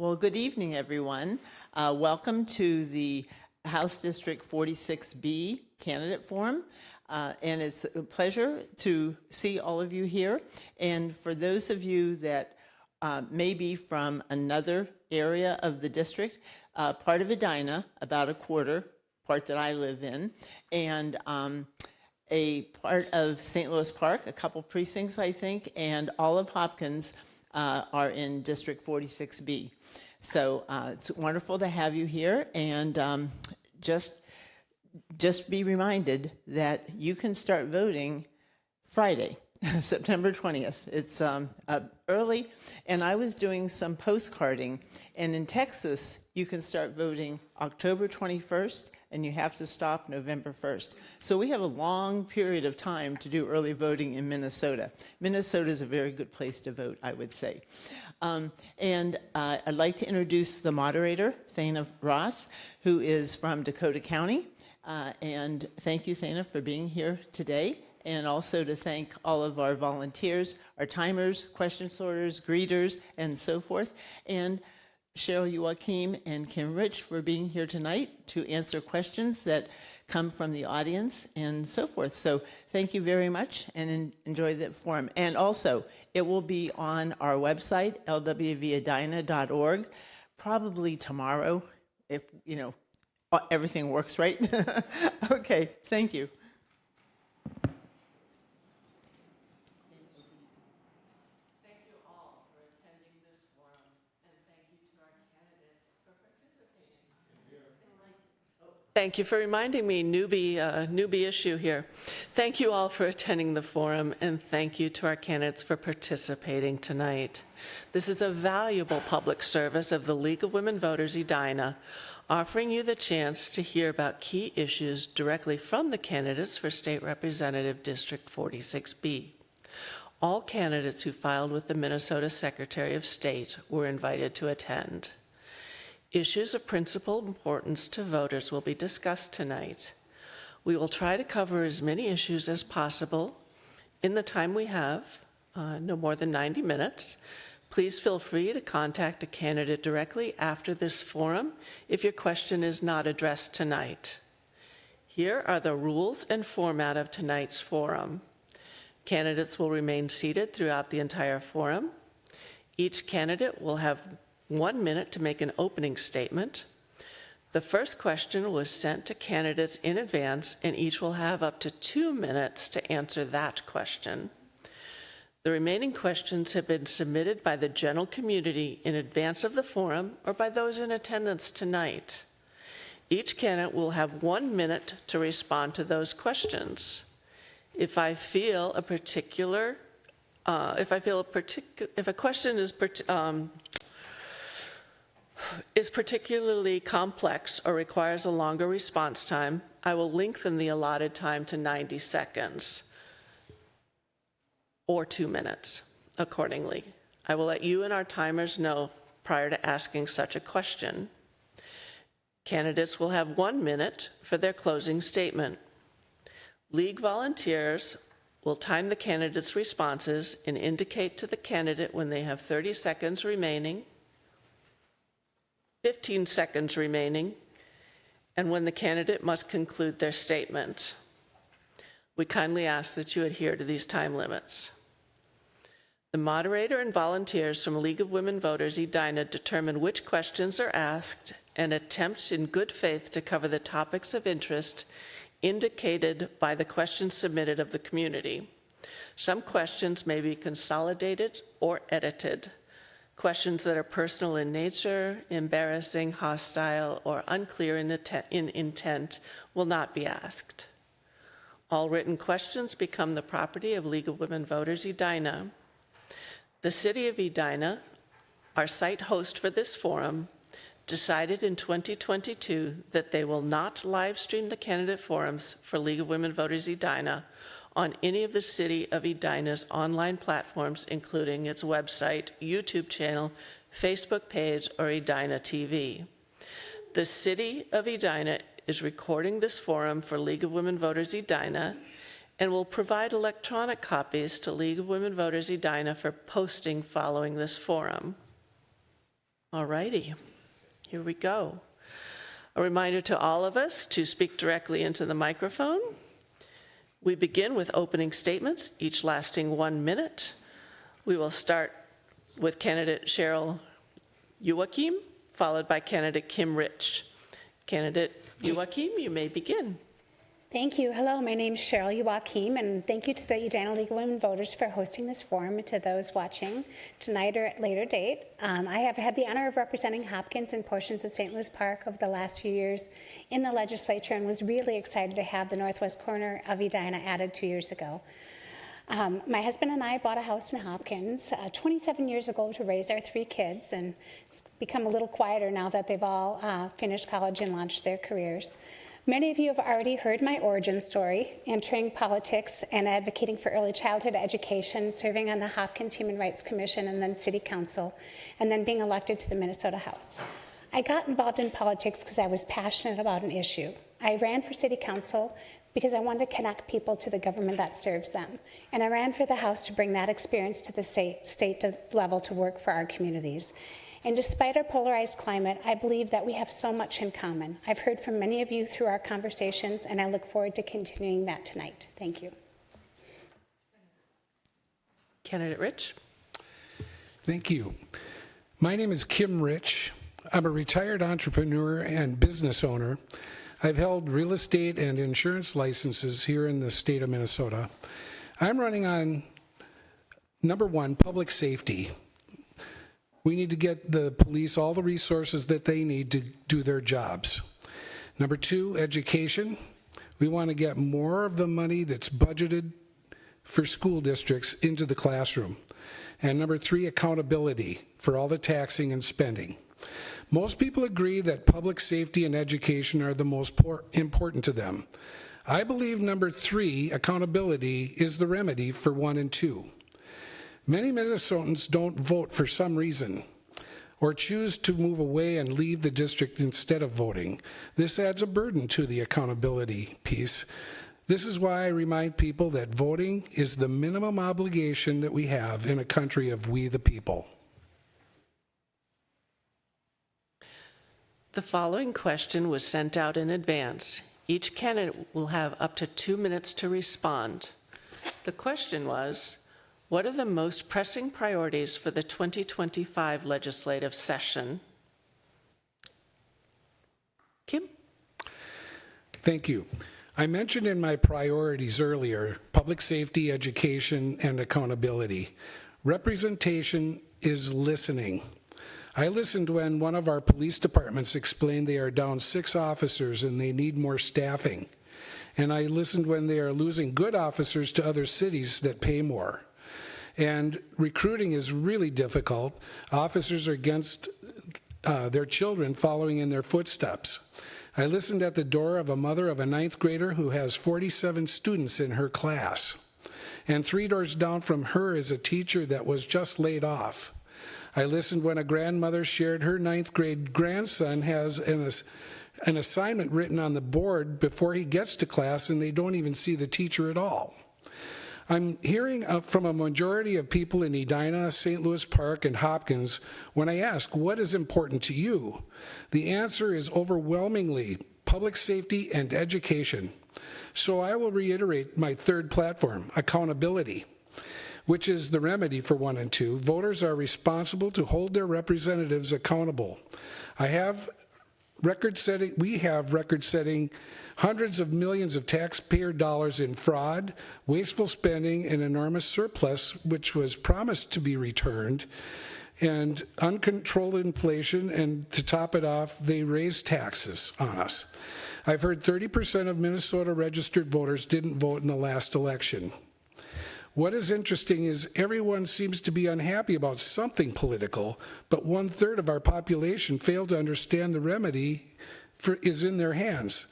Well, good evening, everyone. Welcome to the House District 46B Candidate Forum. And it's a pleasure to see all of you here. And for those of you that may be from another area of the district, part of Edina, about a quarter, part that I live in, and a part of St. Louis Park, a couple precincts, I think, and all of Hopkins are in District 46B. So it's wonderful to have you here, and just be reminded that you can start voting Friday, September 20th. It's early, and I was doing some postcarding, and in Texas, you can start voting October 21st, and you have to stop November 1st. So we have a long period of time to do early voting in Minnesota. Minnesota is a very good place to vote, I would say. And I'd like to introduce the moderator, Thana Ross, who is from Dakota County. And thank you, Thana, for being here today. And also to thank all of our volunteers, our timers, question sorters, greeters, and so forth. And Cheryl, Youakim, and Kim Rich for being here tonight to answer questions that come from the audience and so forth. So thank you very much and enjoy the forum. And also, it will be on our website, LWVEdina.org, probably tomorrow, if, everything works right. Okay, thank you. Thank you for reminding me, newbie issue here. Thank you all for attending the forum, and thank you to our candidates for participating tonight. This is a valuable public service of the League of Women Voters Edina, offering you the chance to hear about key issues directly from the candidates for State Representative District 46B. All candidates who filed with the Minnesota Secretary of State were invited to attend. Issues of principal importance to voters will be discussed tonight. We will try to cover as many issues as possible in the time we have, no more than 90 minutes. Please feel free to contact a candidate directly after this forum if your question is not addressed tonight. Here are the rules and format of tonight's forum. Candidates will remain seated throughout the entire forum. Each candidate will have 1 minute to make an opening statement. The first question was sent to candidates in advance, and each will have up to 2 minutes to answer that question. The remaining questions have been submitted by the general community in advance of the forum or by those in attendance tonight. Each candidate will have 1 minute to respond to those questions. If a question is particularly complex or requires a longer response time, I will lengthen the allotted time to 90 seconds or 2 minutes accordingly. I will let you and our timers know prior to asking such a question. Candidates will have 1 minute for their closing statement. League volunteers will time the candidates' responses and indicate to the candidate when they have 30 seconds remaining, 15 seconds remaining, and when the candidate must conclude their statement. We kindly ask that you adhere to these time limits. The moderator and volunteers from League of Women Voters Edina determine which questions are asked and attempt in good faith to cover the topics of interest indicated by the questions submitted of the community. Some questions may be consolidated or edited. Questions that are personal in nature, embarrassing, hostile, or unclear in intent will not be asked. All written questions become the property of League of Women Voters Edina. The City of Edina, our site host for this forum, decided in 2022 that they will not live stream the candidate forums for League of Women Voters Edina on any of the City of Edina's online platforms, including its website, YouTube channel, Facebook page, or Edina TV. The City of Edina is recording this forum for League of Women Voters Edina and will provide electronic copies to League of Women Voters Edina for posting following this forum. All righty, here we go. A reminder to all of us to speak directly into the microphone. We begin with opening statements, each lasting 1 minute. We will start with candidate Cheryl Youakim, followed by candidate Kim Rich. Candidate Youakim, you may begin. Thank you. Hello, my name is Cheryl Youakim, and thank you to the Edina League of Women Voters for hosting this forum, and to those watching tonight or at later date. I have had the honor of representing Hopkins and portions of St. Louis Park over the last few years in the legislature, and was really excited to have the northwest corner of Edina added 2 years ago. My husband and I bought a house in Hopkins 27 years ago to raise our 3 kids, and it's become a little quieter now that they've all finished college and launched their careers. Many of you have already heard my origin story, entering politics and advocating for early childhood education, serving on the Hopkins Human Rights Commission and then City Council, and then being elected to the Minnesota House. I got involved in politics because I was passionate about an issue. I ran for City Council because I wanted to connect people to the government that serves them. And I ran for the House to bring that experience to the state level to work for our communities. And despite our polarized climate, I believe that we have so much in common. I've heard from many of you through our conversations, and I look forward to continuing that tonight. Thank you. Candidate Rich. Thank you. My name is Kim Rich. I'm a retired entrepreneur and business owner. I've held real estate and insurance licenses here in the state of Minnesota. I'm running on, number 1, public safety. We need to get the police all the resources that they need to do their jobs. Number 2, education. We want to get more of the money that's budgeted for school districts into the classroom. And number 3, accountability for all the taxing and spending. Most people agree that public safety and education are the most important to them. I believe number 3, accountability, is the remedy for 1 and 2. Many Minnesotans don't vote for some reason, or choose to move away and leave the district instead of voting. This adds a burden to the accountability piece. This is why I remind people that voting is the minimum obligation that we have in a country of we the people. The following question was sent out in advance. Each candidate will have up to 2 minutes to respond. The question was, what are the most pressing priorities for the 2025 legislative session? Kim? Thank you. I mentioned in my priorities earlier, public safety, education, and accountability. Representation is listening. I listened when one of our police departments explained they are down 6 officers and they need more staffing. And I listened when they are losing good officers to other cities that pay more. And recruiting is really difficult. Officers are against their children following in their footsteps. I listened at the door of a mother of a 9th grader who has 47 students in her class. And 3 doors down from her is a teacher that was just laid off. I listened when a grandmother shared her 9th grade grandson has an assignment written on the board before he gets to class, and they don't even see the teacher at all. I'm hearing from a majority of people in Edina, St. Louis Park, and Hopkins when I ask, what is important to you? The answer is overwhelmingly public safety and education. So I will reiterate my 3rd platform, accountability, which is the remedy for 1 and 2. Voters are responsible to hold their representatives accountable. We have record-setting hundreds of millions of taxpayer dollars in fraud, wasteful spending, and enormous surplus, which was promised to be returned, and uncontrolled inflation, and to top it off, they raised taxes on us. I've heard 30% of Minnesota registered voters didn't vote in the last election. What is interesting is everyone seems to be unhappy about something political, but 1/3 of our population failed to understand the remedy is in their hands.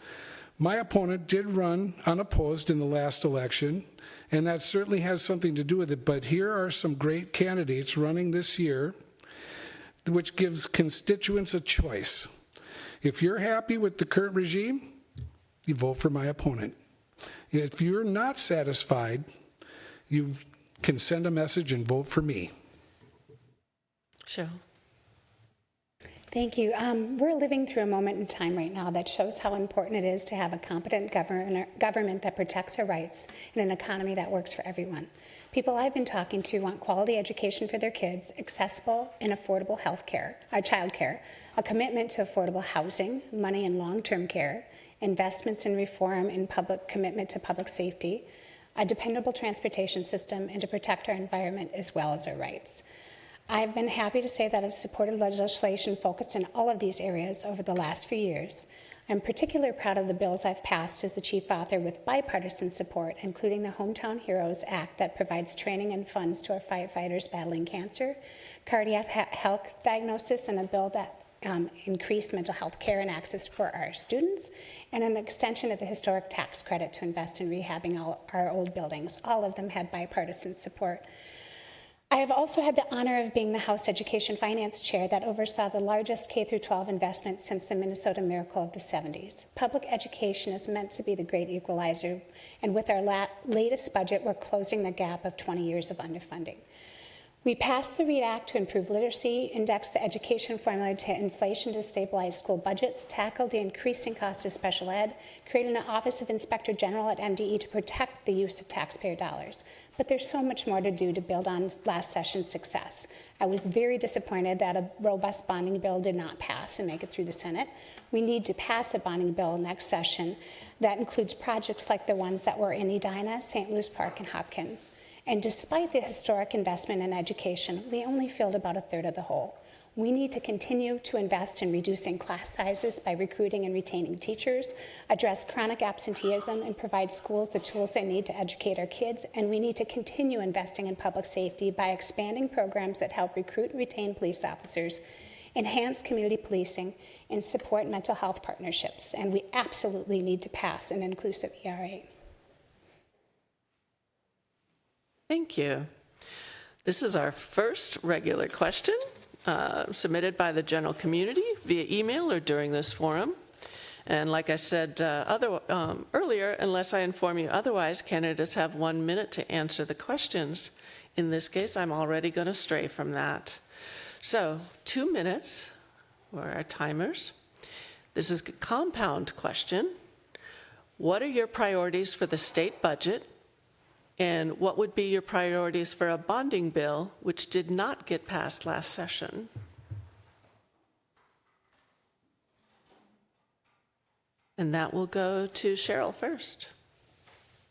My opponent did run unopposed in the last election, and that certainly has something to do with it, but here are some great candidates running this year, which gives constituents a choice. If you're happy with the current regime, you vote for my opponent. If you're not satisfied, you can send a message and vote for me. Cheryl. Thank you. We're living through a moment in time right now that shows how important it is to have a competent government that protects our rights in an economy that works for everyone. People I've been talking to want quality education for their kids, accessible and affordable childcare, a commitment to affordable housing, money and long-term care, investments in reform and commitment to public safety, a dependable transportation system, and to protect our environment as well as our rights. I've been happy to say that I've supported legislation focused in all of these areas over the last few years. I'm particularly proud of the bills I've passed as the chief author with bipartisan support, including the Hometown Heroes Act that provides training and funds to our firefighters battling cancer, cardiac health diagnosis, and a bill that increased mental health care and access for our students, and an extension of the historic tax credit to invest in rehabbing all our old buildings. All of them had bipartisan support. I have also had the honor of being the House Education Finance Chair that oversaw the largest K-12 investment since the Minnesota Miracle of the 70s. Public education is meant to be the great equalizer, and with our latest budget, we're closing the gap of 20 years of underfunding. We passed the READ Act to improve literacy, index the education formula to inflation to stabilize school budgets, tackle the increasing cost of special ed, created an Office of Inspector General at MDE to protect the use of taxpayer dollars. But there's so much more to do to build on last session's success. I was very disappointed that a robust bonding bill did not pass and make it through the Senate. We need to pass a bonding bill next session that includes projects like the ones that were in Edina, St. Louis Park, and Hopkins. And despite the historic investment in education, we only filled about a third of the hole. We need to continue to invest in reducing class sizes by recruiting and retaining teachers, address chronic absenteeism, and provide schools the tools they need to educate our kids. And we need to continue investing in public safety by expanding programs that help recruit and retain police officers, enhance community policing, and support mental health partnerships. And we absolutely need to pass an inclusive ERA. Thank you. This is our first regular question submitted by the general community via email or during this forum. And like I said earlier, unless I inform you otherwise, candidates have 1 minute to answer the questions. In this case, I'm already going to stray from that. So 2 minutes for our timers. This is a compound question. What are your priorities for the state budget? And what would be your priorities for a bonding bill which did not get passed last session? And that will go to Cheryl first.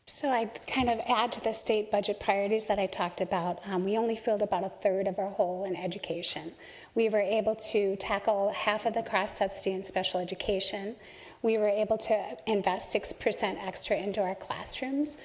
So I'd kind of add to the state budget priorities that I talked about. We only filled about a third of our hole in education. We were able to tackle half of the cross-subsidy in special education. We were able to invest 6% extra into our classrooms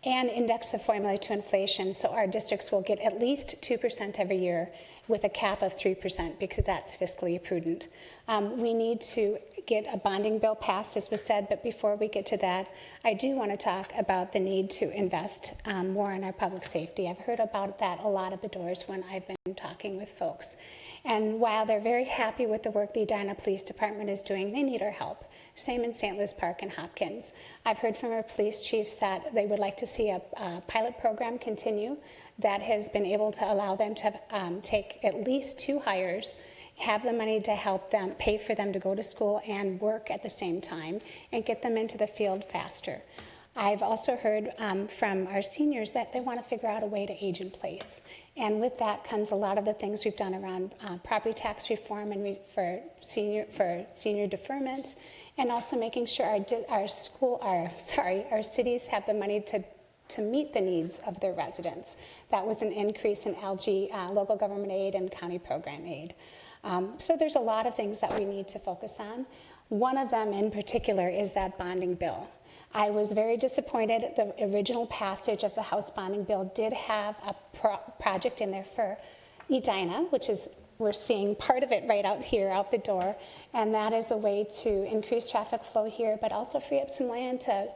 and index the formula to inflation, so our districts will get at least 2% every year with a cap of 3% because that's fiscally prudent. We need to get a bonding bill passed, as was said, but before we get to that, I do want to talk about the need to invest more in our public safety. I've heard about that a lot at the doors when I've been talking with folks. And while they're very happy with the work the Edina Police Department is doing, they need our help. Same in St. Louis Park and Hopkins. I've heard from our police chiefs that they would like to see a pilot program continue that has been able to allow them to take at least 2 hires, have the money to help them, pay for them to go to school and work at the same time, and get them into the field faster. I've also heard from our seniors that they want to figure out a way to age in place. And with that comes a lot of the things we've done around property tax reform and for senior deferment, and also making sure our cities have the money to meet the needs of their residents. That was an increase in LG, local government aid, and county program aid. So there's a lot of things that we need to focus on. One of them in particular is that bonding bill. I was very disappointed. The original passage of the House bonding bill did have a project in there for Edina, which is, we're seeing part of it right out here, out the door, and that is a way to increase traffic flow here, but also free up some land to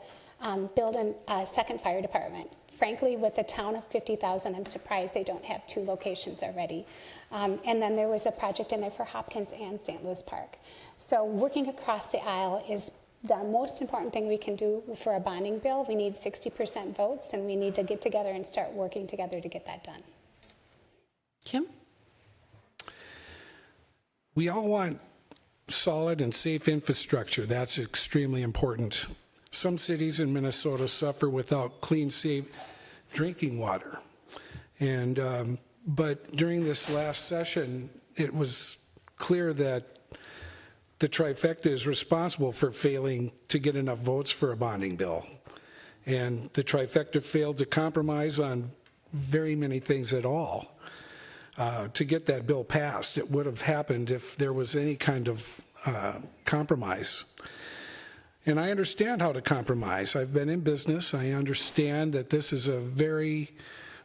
build a second fire department. Frankly, with a town of 50,000, I'm surprised they don't have 2 locations already. And then there was a project in there for Hopkins and St. Louis Park. So working across the aisle is the most important thing we can do for a bonding bill. We need 60% votes, and we need to get together and start working together to get that done. Kim? We all want solid and safe infrastructure. That's extremely important. Some cities in Minnesota suffer without clean, safe drinking water. And but during this last session, it was clear that the trifecta is responsible for failing to get enough votes for a bonding bill. And the trifecta failed to compromise on very many things at all. To get that bill passed, it would have happened if there was any kind of compromise. And I understand how to compromise. I've been in business. I understand that this is a very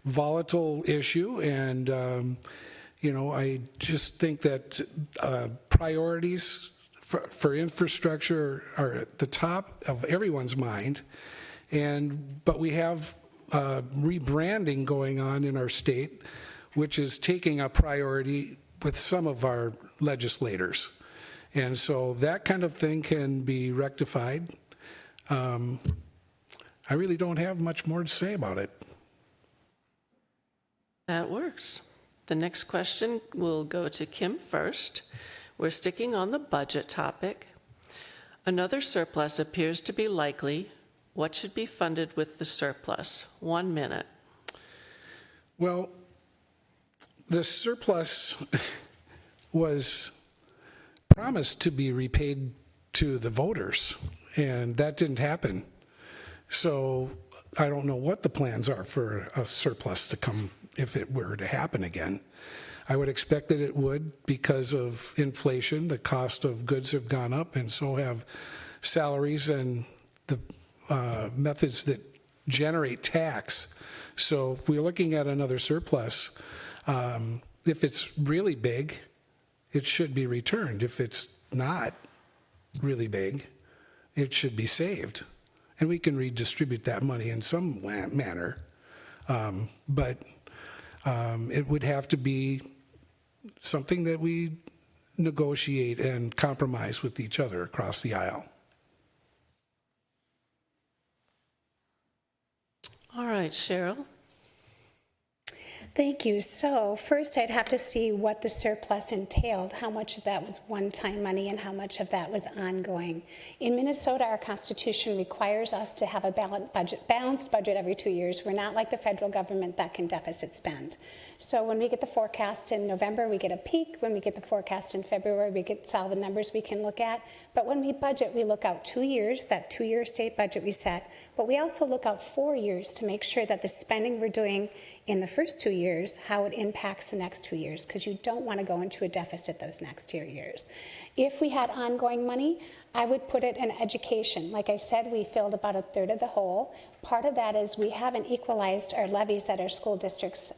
volatile issue, and I just think that priorities for infrastructure are at the top of everyone's mind. But we have rebranding going on in our state, which is taking a priority with some of our legislators. And so that kind of thing can be rectified. I really don't have much more to say about it. That works. The next question will go to Kim first. We're sticking on the budget topic. Another surplus appears to be likely. What should be funded with the surplus? 1 minute. Well, the surplus was promised to be repaid to the voters, and that didn't happen. So I don't know what the plans are for a surplus to come if it were to happen again. I would expect that it would because of inflation. The cost of goods have gone up, and so have salaries and the methods that generate tax. So if we're looking at another surplus, if it's really big, it should be returned. If it's not really big, it should be saved. And we can redistribute that money in some manner. But it would have to be something that we negotiate and compromise with each other across the aisle. All right, Cheryl. Thank you. So first I'd have to see what the surplus entailed, how much of that was one-time money and how much of that was ongoing. In Minnesota, our Constitution requires us to have a balanced budget every 2 years. We're not like the federal government that can deficit spend. So when we get the forecast in November, we get a peak. When we get the forecast in February, we get all the numbers we can look at. But when we budget, we look out 2 years, that 2-year state budget we set. But we also look out 4 years to make sure that the spending we're doing in the first 2 years, how it impacts the next 2 years, because you don't want to go into a deficit those next 2 years. If we had ongoing money, I would put it in education. Like I said, we filled about a third of the hole. Part of that is we haven't equalized our levies at our school districts.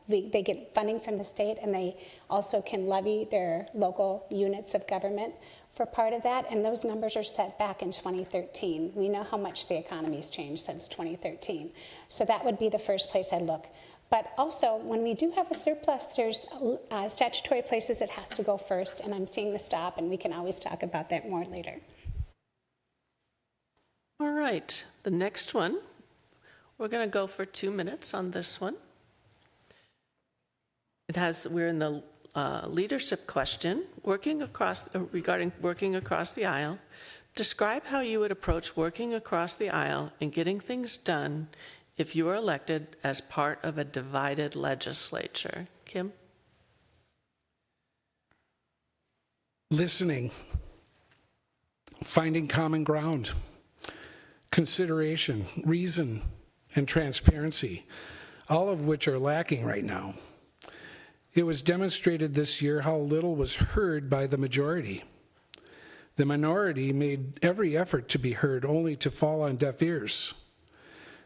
They get funding from the state, and they also can levy their local units of government for part of that, and those numbers are set back in 2013. We know how much the economy's changed since 2013. So that would be the first place I'd look. But also, when we do have a surplus, there's statutory places it has to go first, and I'm seeing the stop, and we can always talk about that more later. All right, the next one, we're going to go for 2 minutes on this one. We're in the leadership question, regarding working across the aisle. Describe how you would approach working across the aisle and getting things done if you are elected as part of a divided legislature. Kim? Listening, finding common ground, consideration, reason, and transparency, all of which are lacking right now. It was demonstrated this year how little was heard by the majority. The minority made every effort to be heard, only to fall on deaf ears.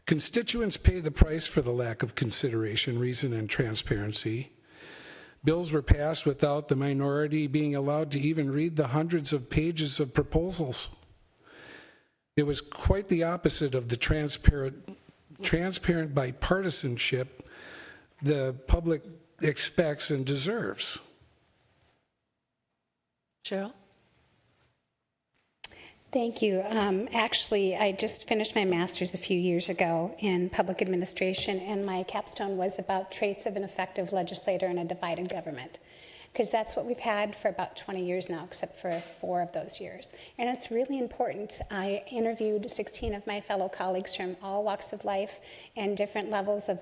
Constituents pay the price for the lack of consideration, reason, and transparency. Bills were passed without the minority being allowed to even read the hundreds of pages of proposals. It was quite the opposite of the transparent bipartisanship the public expects and deserves. Cheryl? Thank you. Actually, I just finished my master's a few years ago in public administration, and my capstone was about traits of an effective legislator in a divided government. because that's what we've had for about 20 years now, except for 4 of those years. And it's really important. I interviewed 16 of my fellow colleagues from all walks of life and different levels of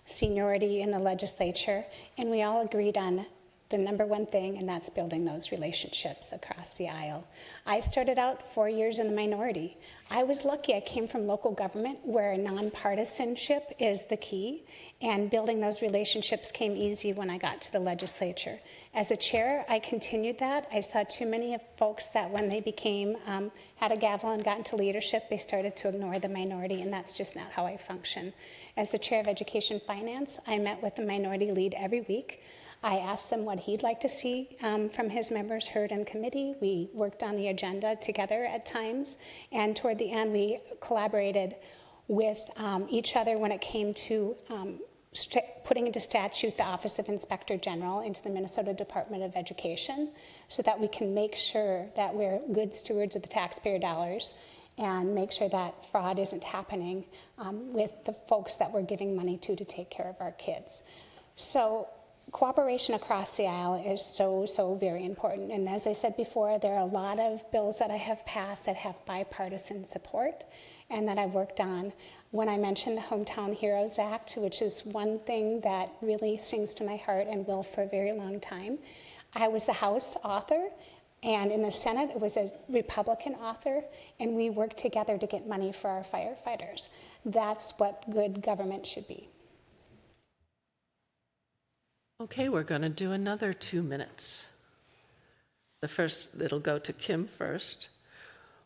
seniority in the legislature, and we all agreed on the number one thing, and that's building those relationships across the aisle. I started out 4 years in the minority. I was lucky. I came from local government where nonpartisanship is the key, and building those relationships came easy when I got to the legislature. As a chair, I continued that. I saw too many folks that when they became, had a gavel and got into leadership, they started to ignore the minority, and that's just not how I function. As the chair of Education Finance, I met with the minority lead every week. I asked him what he'd like to see from his members heard in committee. We worked on the agenda together at times, and toward the end, we collaborated with each other when it came to putting into statute the Office of Inspector General into the Minnesota Department of Education so that we can make sure that we're good stewards of the taxpayer dollars and make sure that fraud isn't happening with the folks that we're giving money to take care of our kids. So cooperation across the aisle is so very important. And as I said before, there are a lot of bills that I have passed that have bipartisan support and that I've worked on. When I mentioned the Hometown Heroes Act, which is one thing that really sings to my heart and will for a very long time, I was the House author, and in the Senate it was a Republican author, and we worked together to get money for our firefighters. That's what good government should be. Okay, we're going to do another 2 minutes. It'll go to Kim first.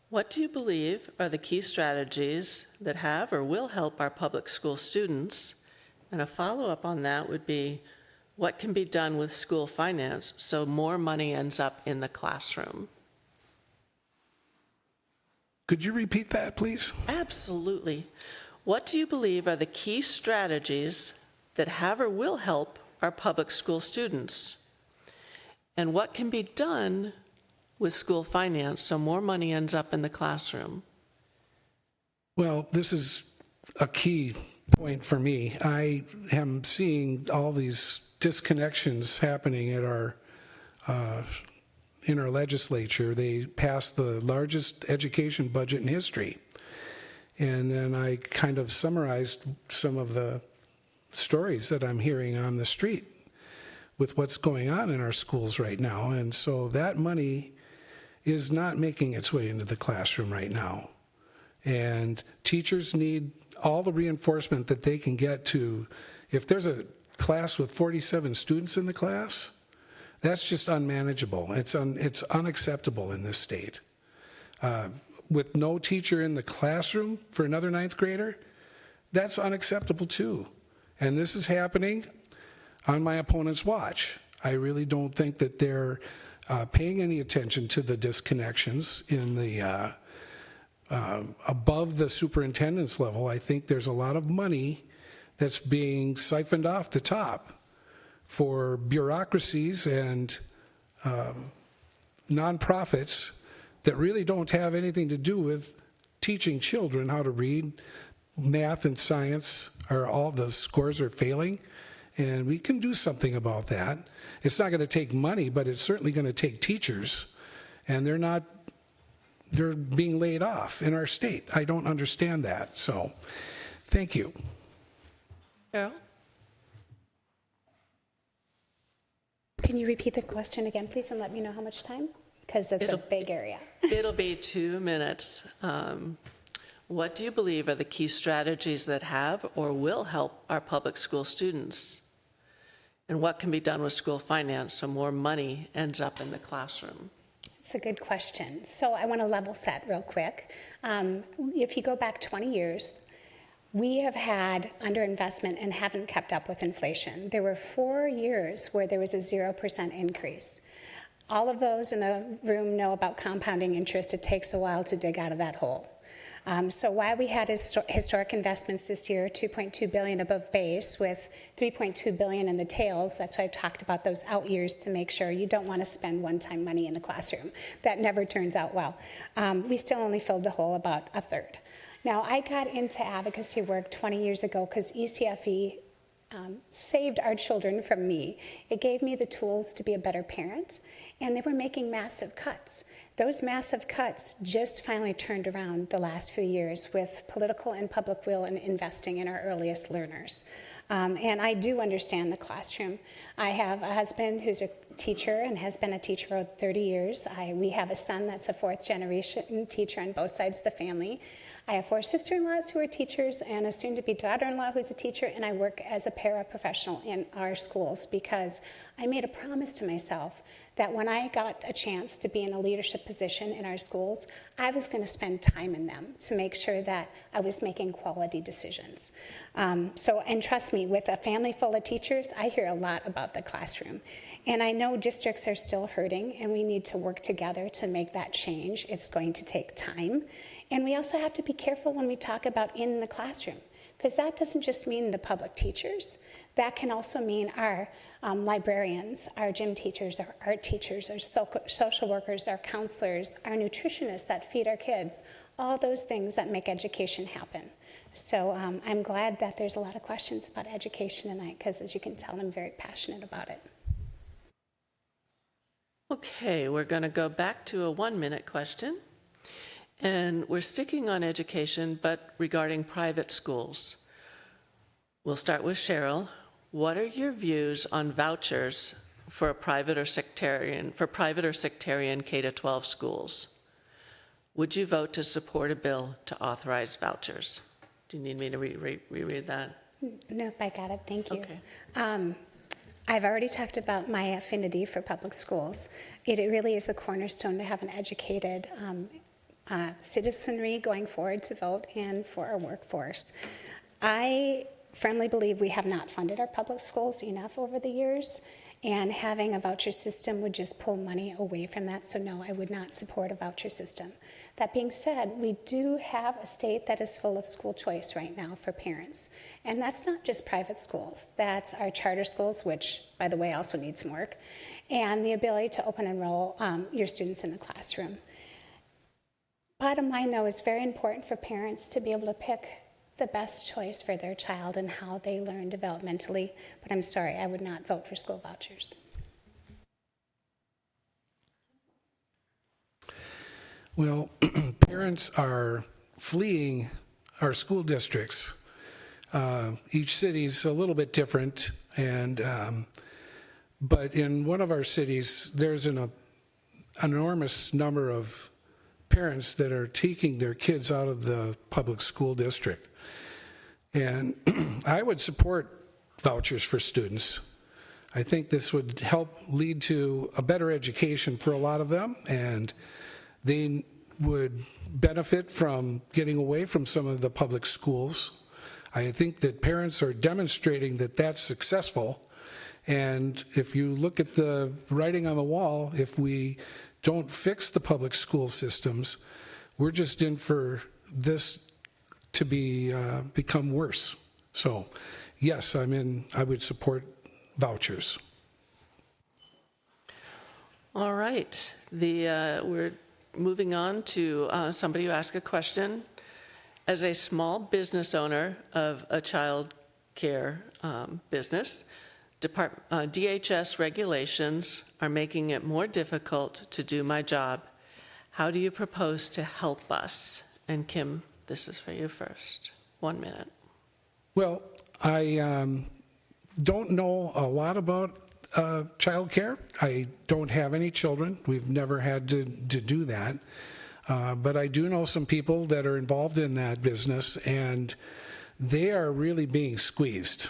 What do you believe are the key strategies that have or will help our public school students? And a follow-up on that would be, what can be done with school finance so more money ends up in the classroom? Could you repeat that, please? Absolutely. What do you believe are the key strategies that have or will help our public school students? And what can be done with school finance so more money ends up in the classroom? Well, this is a key point for me. I am seeing all these disconnections happening at our in our legislature. They passed the largest education budget in history. And then I kind of summarized some of the stories that I'm hearing on the street with what's going on in our schools right now. And so that money is not making its way into the classroom right now. And teachers need all the reinforcement that they can get to. If there's a class with 47 students in the class, that's just unmanageable. It's unacceptable in this state. With no teacher in the classroom for another 9th grader, that's unacceptable too. And this is happening on my opponent's watch. I really don't think that they're paying any attention to the disconnections in the above the superintendent's level. I think there's a lot of money that's being siphoned off the top for bureaucracies and nonprofits that really don't have anything to do with teaching children how to read. Math and science, all the scores are failing, and we can do something about that. It's not going to take money, but it's certainly going to take teachers, and they're being laid off in our state. I don't understand that, so thank you. Cheryl? Can you repeat the question again, please, and let me know how much time? Because it's a big area. It'll be 2 minutes. What do you believe are the key strategies that have or will help our public school students? And what can be done with school finance so more money ends up in the classroom? It's a good question. So I want to level set real quick. If you go back 20 years, we have had underinvestment and haven't kept up with inflation. There were 4 years where there was a 0% increase. All of those in the room know about compounding interest. It takes a while to dig out of that hole. So while we had historic investments this year, $2.2 billion above base with $3.2 billion in the tails, that's why I've talked about those out years to make sure you don't want to spend one-time money in the classroom. That never turns out well. We still only filled the hole about a third. Now, I got into advocacy work 20 years ago because ECFE saved our children from me. It gave me the tools to be a better parent, and they were making massive cuts. Those massive cuts just finally turned around the last few years with political and public will and investing in our earliest learners. And I do understand the classroom. I have a husband who's a teacher and has been a teacher for 30 years. We have a son that's a fourth generation teacher on both sides of the family. I have 4 sister-in-laws who are teachers and a soon-to-be daughter-in-law who's a teacher, and I work as a paraprofessional in our schools because I made a promise to myself that when I got a chance to be in a leadership position in our schools, I was going to spend time in them to make sure that I was making quality decisions. And trust me, with a family full of teachers, I hear a lot about the classroom. And I know districts are still hurting, and we need to work together to make that change. It's going to take time. And we also have to be careful when we talk about in the classroom, because that doesn't just mean the public teachers. That can also mean our librarians, our gym teachers, our art teachers, our social workers, our counselors, our nutritionists that feed our kids, all those things that make education happen. So I'm glad that there's a lot of questions about education tonight, because as you can tell, I'm very passionate about it. Okay, we're going to go back to a 1-minute question. And we're sticking on education, but regarding private schools. We'll start with Cheryl. What are your views on vouchers for private or sectarian K-12 schools? Would you vote to support a bill to authorize vouchers? Do you need me to reread that? No, I got it. Thank you. Okay. I've already talked about my affinity for public schools. It really is a cornerstone to have an educated citizenry going forward to vote and for our workforce. I firmly believe we have not funded our public schools enough over the years, and having a voucher system would just pull money away from that, so no, I would not support a voucher system. That being said, we do have a state that is full of school choice right now for parents, and that's not just private schools. That's our charter schools, which, by the way, also need some work, and the ability to open enroll your students in the classroom. Bottom line, though, is very important for parents to be able to pick the best choice for their child and how they learn developmentally. But I'm sorry, I would not vote for school vouchers. Well, parents are fleeing our school districts. Each city's a little bit different, but in one of our cities, there's an enormous number of parents that are taking their kids out of the public school district. And I would support vouchers for students. I think this would help lead to a better education for a lot of them, and they would benefit from getting away from some of the public schools. I think that parents are demonstrating that that's successful, and if you look at the writing on the wall, if we don't fix the public school systems, we're just in for this to become worse. So, yes, I would support vouchers. All right. We're moving on to somebody who asked a question. As a small business owner of a child care business, DHS regulations are making it more difficult to do my job. How do you propose to help us? And Kim, this is for you first. 1 minute. Well, I don't know a lot about child care. I don't have any children. We've never had to do that. But I do know some people that are involved in that business, and they are really being squeezed.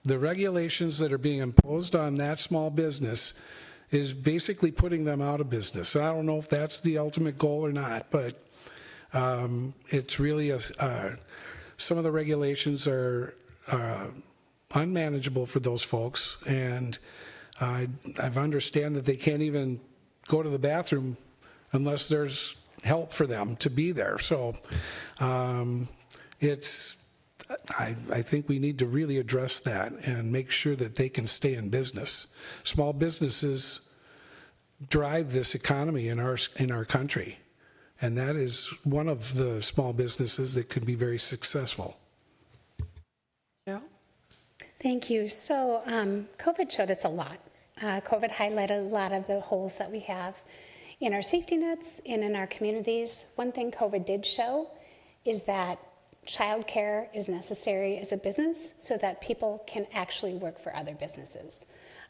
The regulations that are being imposed on that small business is basically putting them out of business. I don't know if that's the ultimate goal or not, but it's really some of the regulations are unmanageable for those folks, and I understand that they can't even go to the bathroom unless there's help for them to be there. So I think we need to really address that and make sure that they can stay in business. Small businesses drive this economy in our country, and that is one of the small businesses that could be very successful. Cheryl? Thank you. So COVID showed us a lot. COVID highlighted a lot of the holes that we have in our safety nets and in our communities. One thing COVID did show is that childcare is necessary as a business so that people can actually work for other businesses.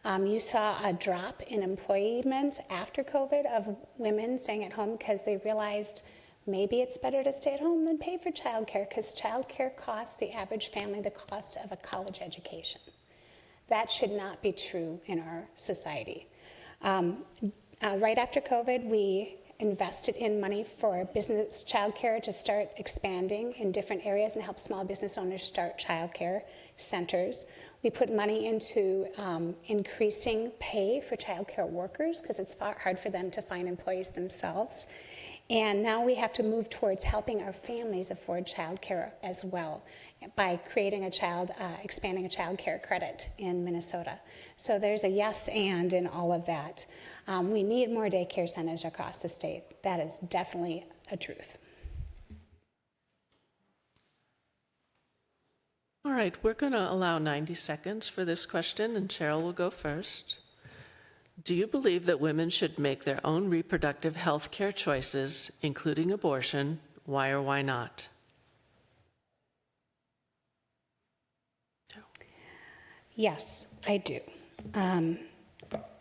You saw a drop in employment after COVID of women staying at home because they realized maybe it's better to stay at home than pay for childcare, because childcare costs the average family the cost of a college education. That should not be true in our society. Right after COVID, we invested in money for business childcare to start expanding in different areas and help small business owners start childcare centers. We put money into increasing pay for childcare workers because it's hard for them to find employees themselves. And now we have to move towards helping our families afford childcare as well by creating expanding a childcare credit in Minnesota. So there's a yes and in all of that. We need more daycare centers across the state. That is definitely a truth. All right, we're going to allow 90 seconds for this question, and Cheryl will go first. Do you believe that women should make their own reproductive health care choices, including abortion? Why or why not? Yes, I do.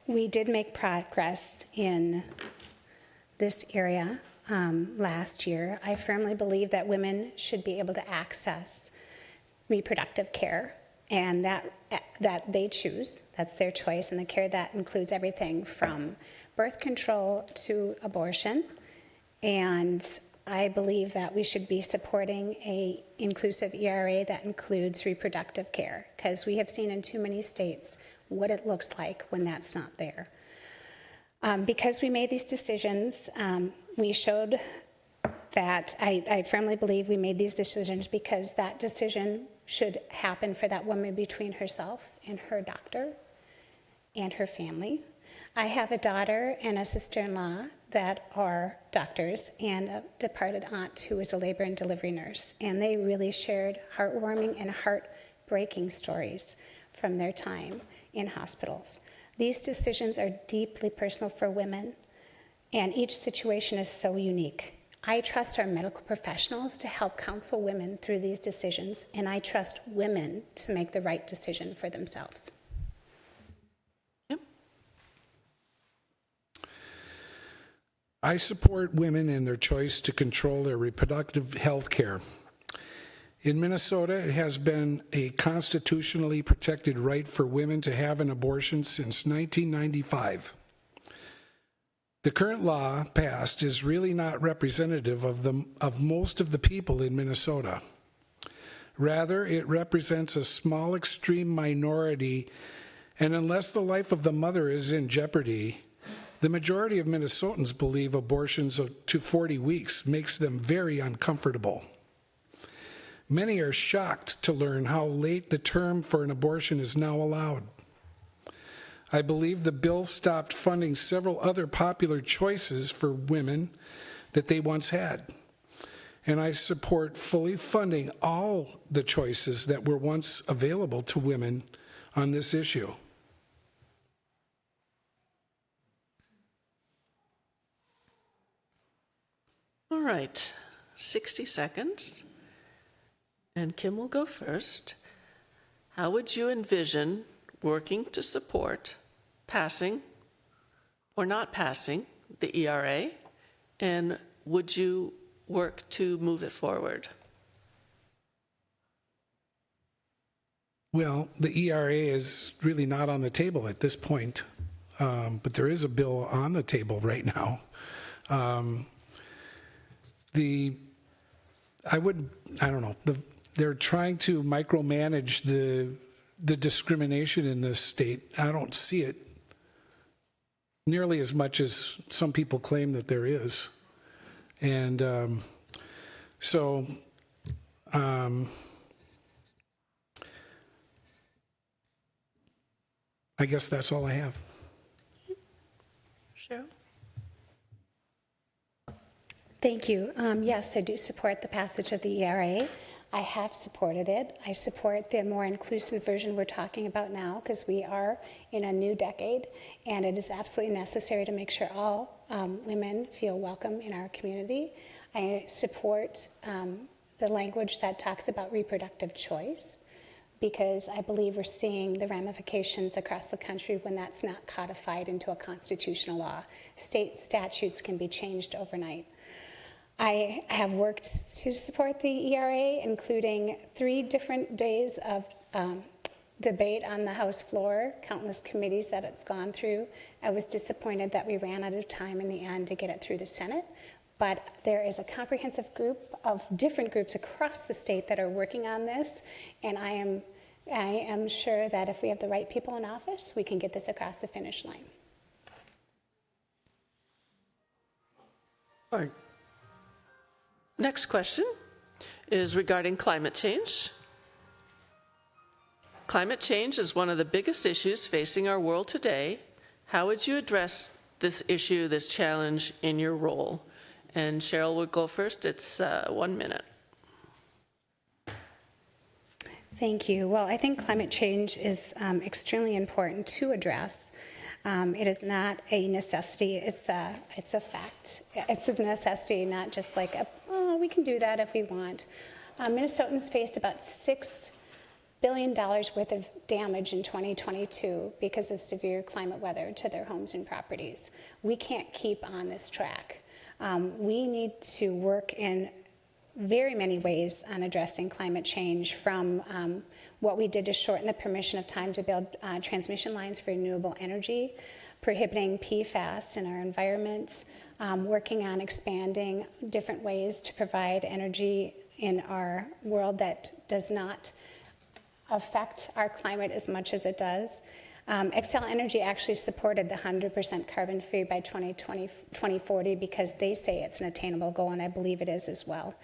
We did make progress in this area last year. I firmly believe that women should be able to access reproductive care, and that they choose. That's their choice, and the care that includes everything from birth control to abortion. And I believe that we should be supporting an inclusive ERA that includes reproductive care, because we have seen in too many states what it looks like when that's not there. Because we made these decisions, we showed that I firmly believe we made these decisions because that decision should happen for that woman between herself and her doctor and her family. I have a daughter and a sister-in-law that are doctors and a departed aunt who was a labor and delivery nurse, and they really shared heartwarming and heartbreaking stories from their time in hospitals. These decisions are deeply personal for women, and each situation is so unique. I trust our medical professionals to help counsel women through these decisions, and I trust women to make the right decision for themselves. Yep. I support women in their choice to control their reproductive health care. In Minnesota, it has been a constitutionally protected right for women to have an abortion since 1995. The current law passed is really not representative of most of the people in Minnesota. Rather, it represents a small extreme minority, and unless the life of the mother is in jeopardy, the majority of Minnesotans believe abortions to 40 weeks makes them very uncomfortable. Many are shocked to learn how late the term for an abortion is now allowed. I believe the bill stopped funding several other popular choices for women that they once had. And I support fully funding all the choices that were once available to women on this issue. All right, 60 seconds. And Kim will go first. How would you envision working to support passing or not passing the ERA, and would you work to move it forward? Well, the ERA is really not on the table at this point, but there is a bill on the table right now. They're trying to micromanage the discrimination in this state. I don't see it nearly as much as some people claim that there is. And I guess that's all I have. Cheryl? Thank you. Yes, I do support the passage of the ERA. I have supported it. I support the more inclusive version we're talking about now because we are in a new decade, and it is absolutely necessary to make sure all women feel welcome in our community. I support the language that talks about reproductive choice, because I believe we're seeing the ramifications across the country when that's not codified into a constitutional law. State statutes can be changed overnight. I have worked to support the ERA, including 3 different days of debate on the House floor, countless committees that it's gone through. I was disappointed that we ran out of time in the end to get it through the Senate, but there is a comprehensive group of different groups across the state that are working on this, and I am sure that if we have the right people in office, we can get this across the finish line. All right. Next question is regarding climate change. Climate change is one of the biggest issues facing our world today. How would you address this issue, this challenge in your role? And Cheryl would go first. It's 1 minute. Thank you. Well, I think climate change is extremely important to address. It is not a necessity. It's a fact. It's a necessity, not just like, we can do that if we want. Minnesotans faced about $6 billion worth of damage in 2022 because of severe climate weather to their homes and properties. We can't keep on this track. We need to work in very many ways on addressing climate change, from what we did to shorten the permission of time to build transmission lines for renewable energy, prohibiting PFAS in our environments, working on expanding different ways to provide energy in our world that does not affect our climate as much as it does. Xcel Energy actually supported the 100% carbon-free by 2040 because they say it's an attainable goal, and I believe it is as well.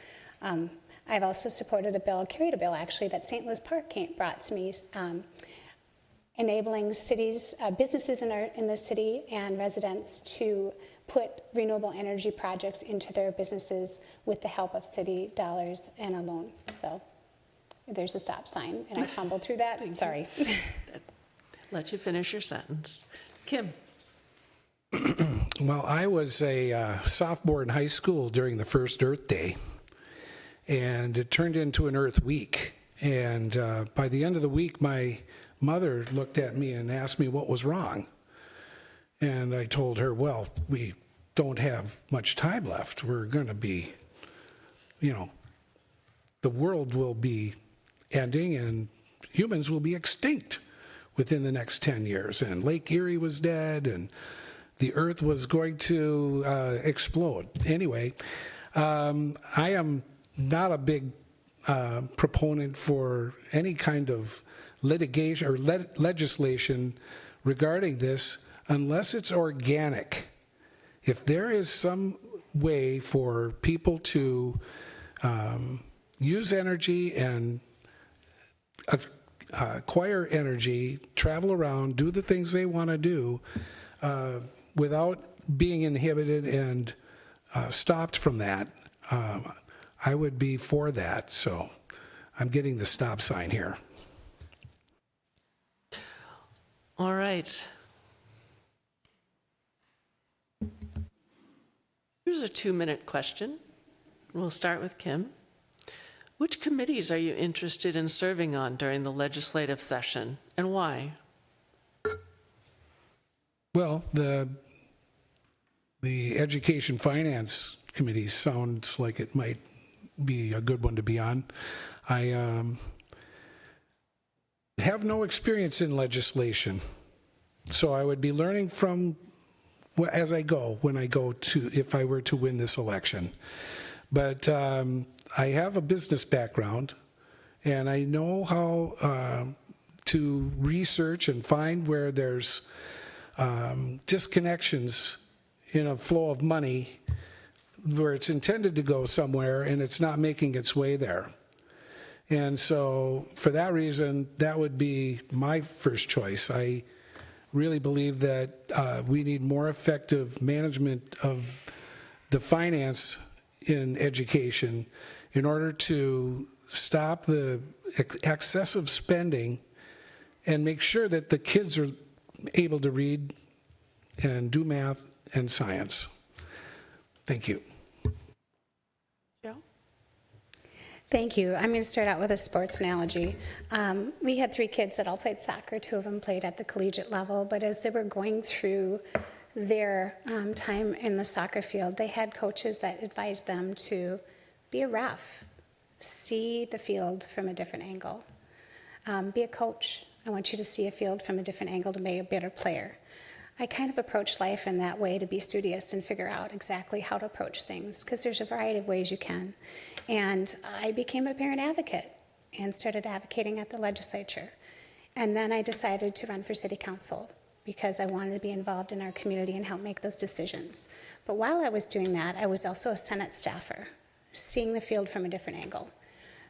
I've also supported a bill, carried a bill actually, that St. Louis Park brought to me, enabling cities, businesses in the city and residents to put renewable energy projects into their businesses with the help of city dollars and a loan. So there's a stop sign, and I fumbled through that. Sorry. Let you finish your sentence. Kim. Well, I was a sophomore in high school during the first Earth Day, and it turned into an Earth Week. And by the end of the week, my mother looked at me and asked me what was wrong. And I told her, well, we don't have much time left. We're going to be, the world will be ending and humans will be extinct within the next 10 years. And Lake Erie was dead, and the Earth was going to explode. Anyway, I am not a big proponent for any kind of litigation or legislation regarding this unless it's organic. If there is some way for people to use energy and acquire energy, travel around, do the things they want to do without being inhibited and stopped from that, I would be for that. So I'm getting the stop sign here. All right. Here's a 2-minute question. We'll start with Kim. Which committees are you interested in serving on during the legislative session, and why? Well, the Education Finance Committee sounds like it might be a good one to be on. I have no experience in legislation, so I would be learning from as I go if I were to win this election. But I have a business background, and I know how to research and find where there's disconnections in a flow of money where it's intended to go somewhere and it's not making its way there. And so for that reason, that would be my first choice. I really believe that we need more effective management of the finance in education in order to stop the excessive spending and make sure that the kids are able to read and do math and science. Thank you. Joe? Thank you. I'm going to start out with a sports analogy. We had 3 kids that all played soccer. 2 of them played at the collegiate level, but as they were going through their time in the soccer field, they had coaches that advised them to be a ref, see the field from a different angle. Be a coach. I want you to see a field from a different angle to be a better player. I kind of approach life in that way, to be studious and figure out exactly how to approach things, because there's a variety of ways you can. And I became a parent advocate and started advocating at the legislature. And then I decided to run for city council because I wanted to be involved in our community and help make those decisions. But while I was doing that, I was also a Senate staffer, seeing the field from a different angle.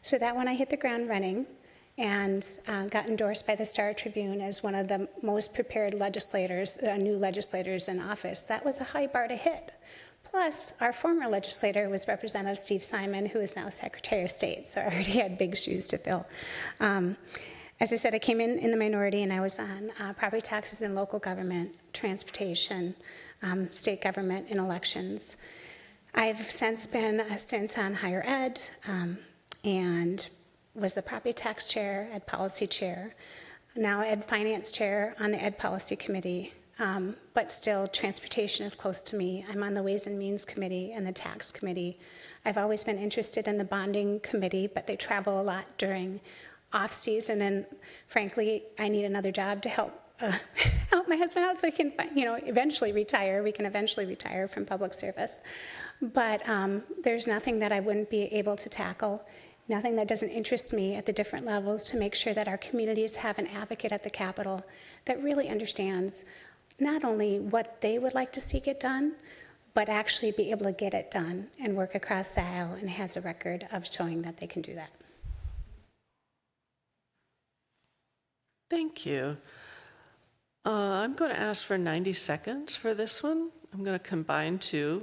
So that when I hit the ground running and got endorsed by the Star Tribune as one of the most prepared legislators, new legislators in office, that was a high bar to hit. Plus, our former legislator was Representative Steve Simon, who is now Secretary of State, so I already had big shoes to fill. As I said, I came in the minority, and I was on property taxes and local government, transportation, state government, and elections. I've since been a stint on higher ed and was the property tax chair, ed policy chair, now ed finance chair on the ed policy committee, but still transportation is close to me. I'm on the Ways and Means committee and the tax committee. I've always been interested in the bonding committee, but they travel a lot during off-season, and frankly, I need another job to help my husband out so he can, eventually retire. We can eventually retire from public service. But there's nothing that I wouldn't be able to tackle, nothing that doesn't interest me at the different levels, to make sure that our communities have an advocate at the Capitol that really understands not only what they would like to see get done, but actually be able to get it done and work across the aisle and has a record of showing that they can do that. Thank you. I'm going to ask for 90 seconds for this one. I'm going to combine 2.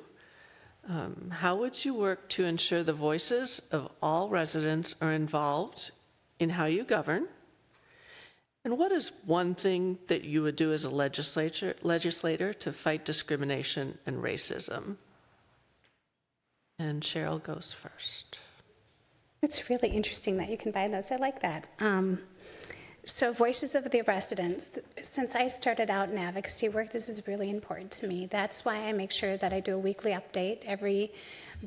How would you work to ensure the voices of all residents are involved in how you govern? And what is one thing that you would do as a legislator to fight discrimination and racism? And Cheryl goes first. It's really interesting that you combine those. I like that. So voices of the residents, since I started out in advocacy work, this is really important to me. That's why I make sure that I do a weekly update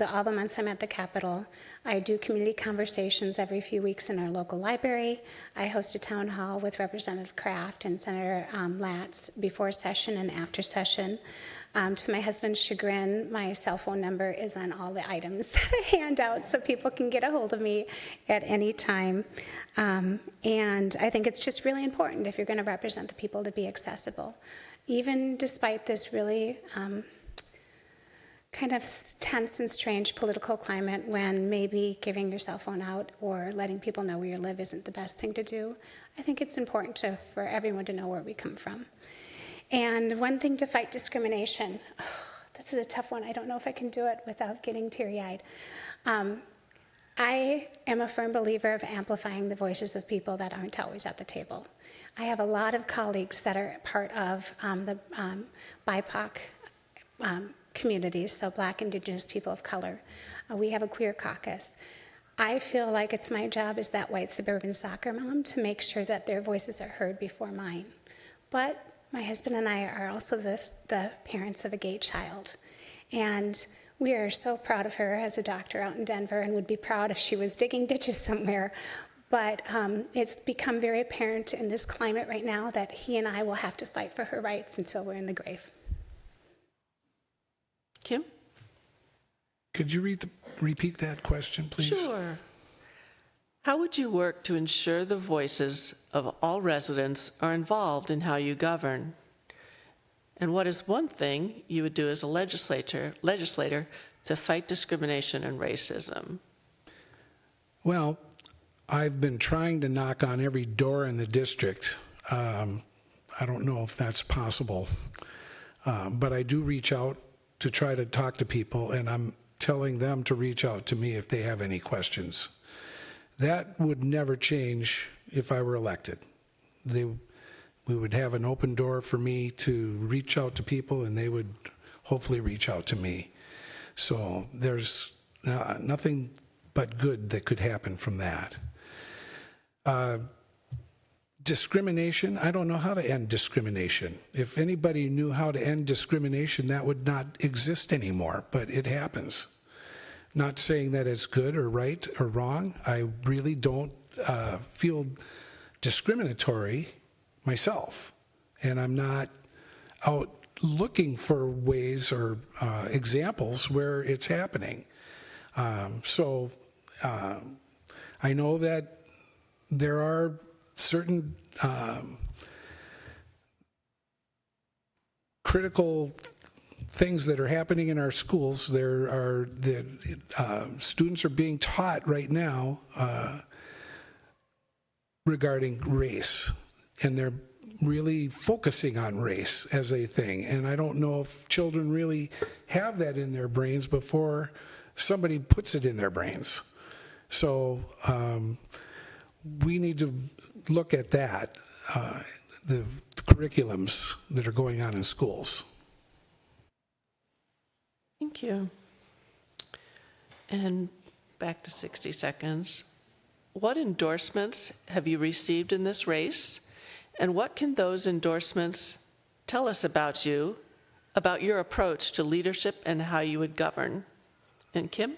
all the months I'm at the Capitol. I do community conversations every few weeks in our local library. I host a town hall with Representative Kraft and Senator Latz before session and after session. To my husband's chagrin, my cell phone number is on all the items that I hand out so people can get a hold of me at any time. And I think it's just really important, if you're going to represent the people, to be accessible. Even despite this really kind of tense and strange political climate, when maybe giving your cell phone out or letting people know where you live isn't the best thing to do, I think it's important for everyone to know where we come from. And one thing to fight discrimination, this is a tough one. I don't know if I can do it without getting teary-eyed. I am a firm believer of amplifying the voices of people that aren't always at the table. I have a lot of colleagues that are part of the BIPOC communities, so Black, Indigenous, people of color. We have a queer caucus. I feel like it's my job as that white suburban soccer mom to make sure that their voices are heard before mine. But my husband and I are also the parents of a gay child. And we are so proud of her as a doctor out in Denver, and would be proud if she was digging ditches somewhere. But it's become very apparent in this climate right now that he and I will have to fight for her rights until we're in the grave. Kim? Could you repeat that question, please? Sure. How would you work to ensure the voices of all residents are involved in how you govern? And what is one thing you would do as a legislator to fight discrimination and racism? Well, I've been trying to knock on every door in the district. I don't know if that's possible, but I do reach out to try to talk to people, and I'm telling them to reach out to me if they have any questions. That would never change if I were elected. We would have an open door for me to reach out to people, and they would hopefully reach out to me. So there's nothing but good that could happen from that. Discrimination, I don't know how to end discrimination. If anybody knew how to end discrimination, that would not exist anymore, but it happens. Not saying that it's good or right or wrong. I really don't feel discriminatory myself, and I'm not out looking for ways or examples where it's happening. So I know that there are certain critical things that are happening in our schools. There are the students are being taught right now regarding race, and they're really focusing on race as a thing. And I don't know if children really have that in their brains before somebody puts it in their brains. So we need to look at that, the curriculums that are going on in schools. Thank you. And back to 60 seconds. What endorsements have you received in this race? And what can those endorsements tell us about you, about your approach to leadership and how you would govern? And Kim?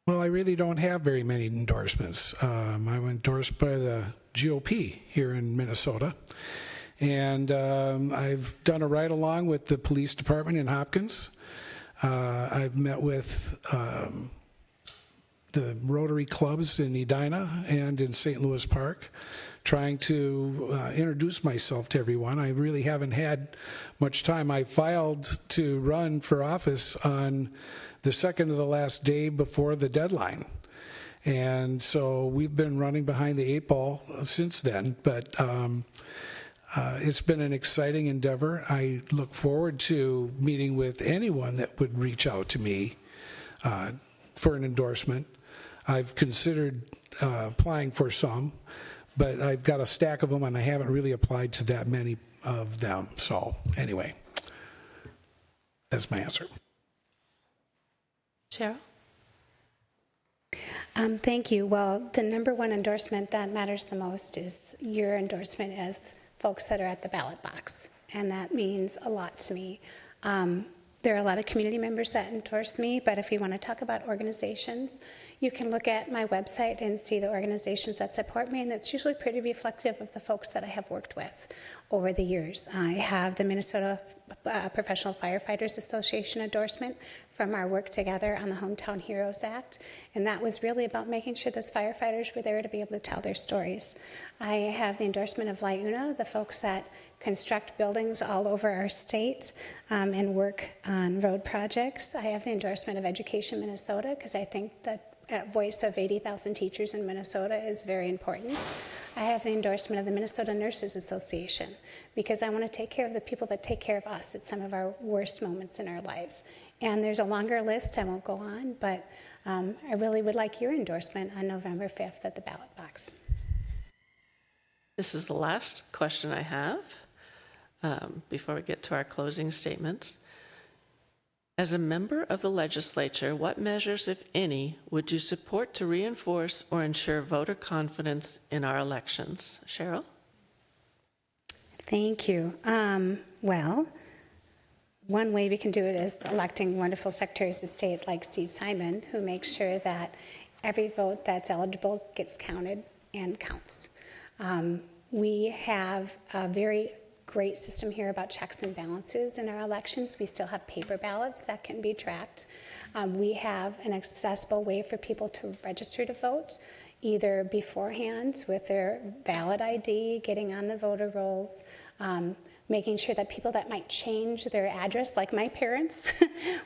Well, I really don't have very many endorsements. I'm endorsed by the GOP here in Minnesota. And I've done a ride-along with the police department in Hopkins. I've met with the Rotary clubs in Edina and in St. Louis Park, trying to introduce myself to everyone. I really haven't had much time. I filed to run for office on the second of the last day before the deadline. And so we've been running behind the 8 ball since then, but it's been an exciting endeavor. I look forward to meeting with anyone that would reach out to me for an endorsement. I've considered applying for some, but I've got a stack of them, and I haven't really applied to that many of them. So anyway, that's my answer. Cheryl? Thank you. Well, the number one endorsement that matters the most is your endorsement as folks that are at the ballot box, and that means a lot to me. There are a lot of community members that endorse me, but if you want to talk about organizations, you can look at my website and see the organizations that support me, and that's usually pretty reflective of the folks that I have worked with over the years. I have the Minnesota Professional Firefighters Association endorsement from our work together on the Hometown Heroes Act, and that was really about making sure those firefighters were there to be able to tell their stories. I have the endorsement of LWV, the folks that construct buildings all over our state and work on road projects. I have the endorsement of Education Minnesota because I think that voice of 80,000 teachers in Minnesota is very important. I have the endorsement of the Minnesota Nurses Association because I want to take care of the people that take care of us at some of our worst moments in our lives. And there's a longer list, I won't go on, but I really would like your endorsement on November 5th at the ballot box. This is the last question I have before we get to our closing statements. As a member of the legislature, what measures, if any, would you support to reinforce or ensure voter confidence in our elections? Cheryl? Thank you. Well, one way we can do it is electing wonderful secretaries of state like Steve Simon, who makes sure that every vote that's eligible gets counted and counts. We have a very great system here about checks and balances in our elections. We still have paper ballots that can be tracked. We have an accessible way for people to register to vote, either beforehand with their valid ID, getting on the voter rolls, making sure that people that might change their address, like my parents,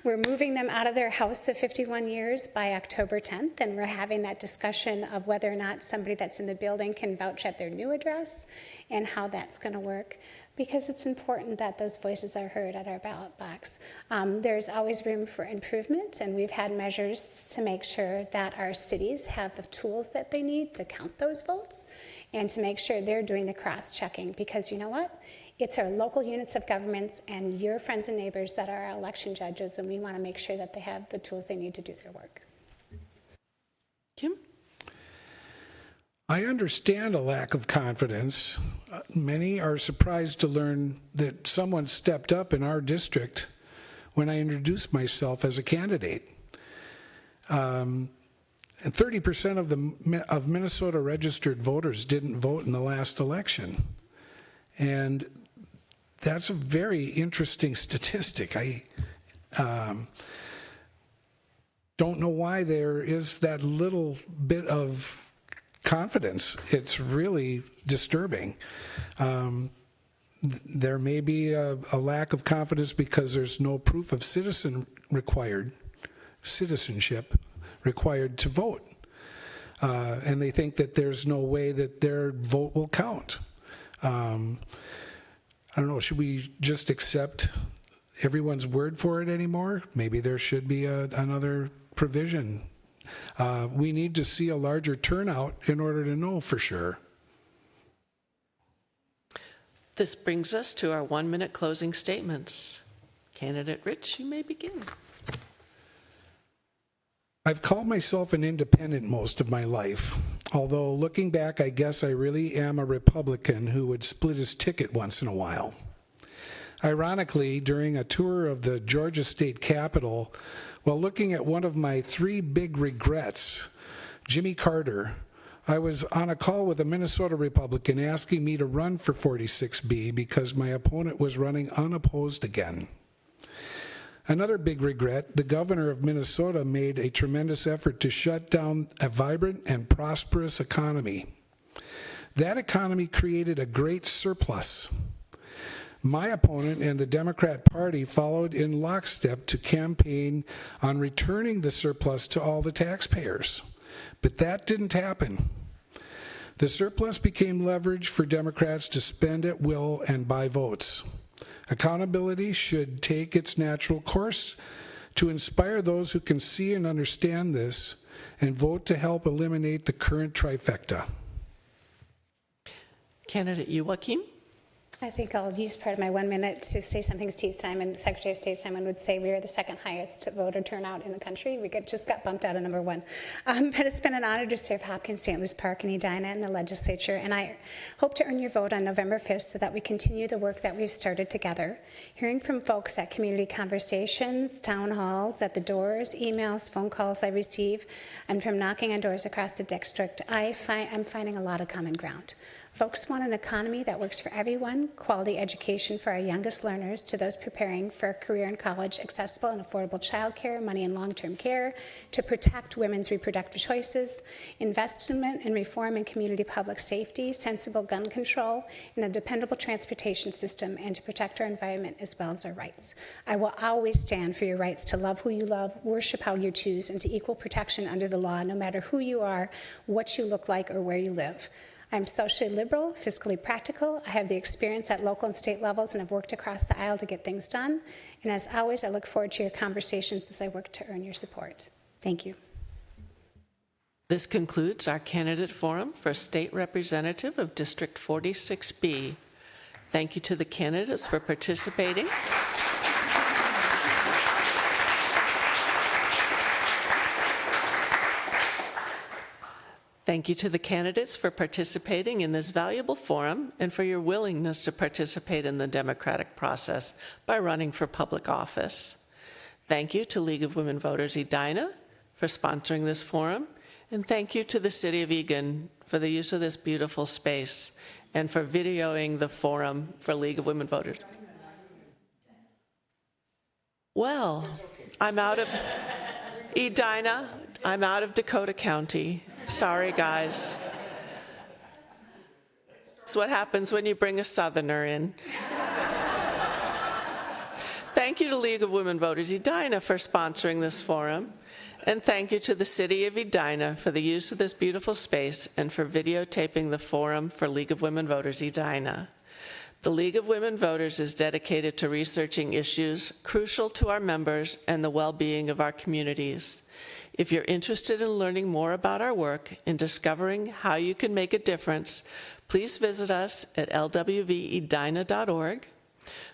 we're moving them out of their house of 51 years by October 10th, and we're having that discussion of whether or not somebody that's in the building can vouch at their new address and how that's going to work. because it's important that those voices are heard at our ballot box. There's always room for improvement, and we've had measures to make sure that our cities have the tools that they need to count those votes and to make sure they're doing the cross-checking, because you know what? It's our local units of governments and your friends and neighbors that are our election judges, and we want to make sure that they have the tools they need to do their work. Kim? I understand a lack of confidence. Many are surprised to learn that someone stepped up in our district when I introduced myself as a candidate. 30% of Minnesota registered voters didn't vote in the last election. And that's a very interesting statistic. I don't know why there is that little bit of confidence. It's really disturbing. There may be a lack of confidence because there's no proof of citizenship required to vote. And they think that there's no way that their vote will count. I don't know, should we just accept everyone's word for it anymore? Maybe there should be another provision. We need to see a larger turnout in order to know for sure. This brings us to our 1-minute closing statements. Candidate Rich, you may begin. I've called myself an independent most of my life, although looking back, I guess I really am a Republican who would split his ticket once in a while. Ironically, during a tour of the Georgia State Capitol, while looking at one of my 3 big regrets, Jimmy Carter, I was on a call with a Minnesota Republican asking me to run for 46B because my opponent was running unopposed again. Another big regret, the governor of Minnesota made a tremendous effort to shut down a vibrant and prosperous economy. That economy created a great surplus. My opponent and the Democrat Party followed in lockstep to campaign on returning the surplus to all the taxpayers. But that didn't happen. The surplus became leverage for Democrats to spend at will and buy votes. Accountability should take its natural course to inspire those who can see and understand this and vote to help eliminate the current trifecta. Candidate Youakim? I think I'll use part of my 1 minute to say something Steve Simon, Secretary of State Simon, would say. We are the second highest voter turnout in the country. We just got bumped out of number 1. But it's been an honor to serve Hopkins, St. Louis Park, and Edina in the legislature. And I hope to earn your vote on November 5th so that we continue the work that we've started together. Hearing from folks at community conversations, town halls, at the doors, emails, phone calls I receive, and from knocking on doors across the district, I'm finding a lot of common ground. Folks want an economy that works for everyone, quality education for our youngest learners to those preparing for a career in college, accessible and affordable childcare, money in long-term care, to protect women's reproductive choices, investment and reform in community public safety, sensible gun control, and a dependable transportation system, and to protect our environment as well as our rights. I will always stand for your rights to love who you love, worship how you choose, and to equal protection under the law, no matter who you are, what you look like, or where you live. I'm socially liberal, fiscally practical. I have the experience at local and state levels and have worked across the aisle to get things done. And as always, I look forward to your conversations as I work to earn your support. Thank you. This concludes our candidate forum for State Representative of District 46B. Thank you to the candidates for participating. Thank you to the candidates for participating in this valuable forum and for your willingness to participate in the democratic process by running for public office. Thank you to League of Women Voters Edina for sponsoring this forum, and thank you to the City of Eagan for the use of this beautiful space and for videoing the forum for League of Women Voters. Well, I'm out of Edina. I'm out of Dakota County. Sorry, guys. That's what happens when you bring a Southerner in. Thank you to League of Women Voters Edina for sponsoring this forum. And thank you to the City of Edina for the use of this beautiful space and for videotaping the forum for League of Women Voters Edina. The League of Women Voters is dedicated to researching issues crucial to our members and the well-being of our communities. If you're interested in learning more about our work and discovering how you can make a difference, please visit us at lwvedina.org.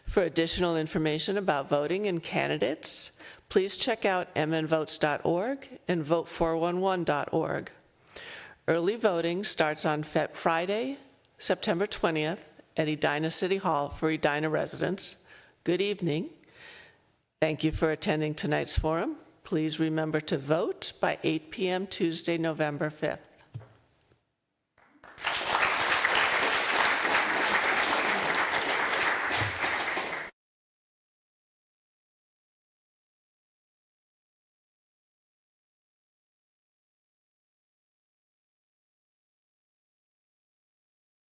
For additional information about voting and candidates, please check out mnvotes.org and vote411.org. Early voting starts on Friday, September 20th at Edina City Hall for Edina residents. Good evening. Thank you for attending tonight's forum. Please remember to vote by 8 p.m. Tuesday, November 5th.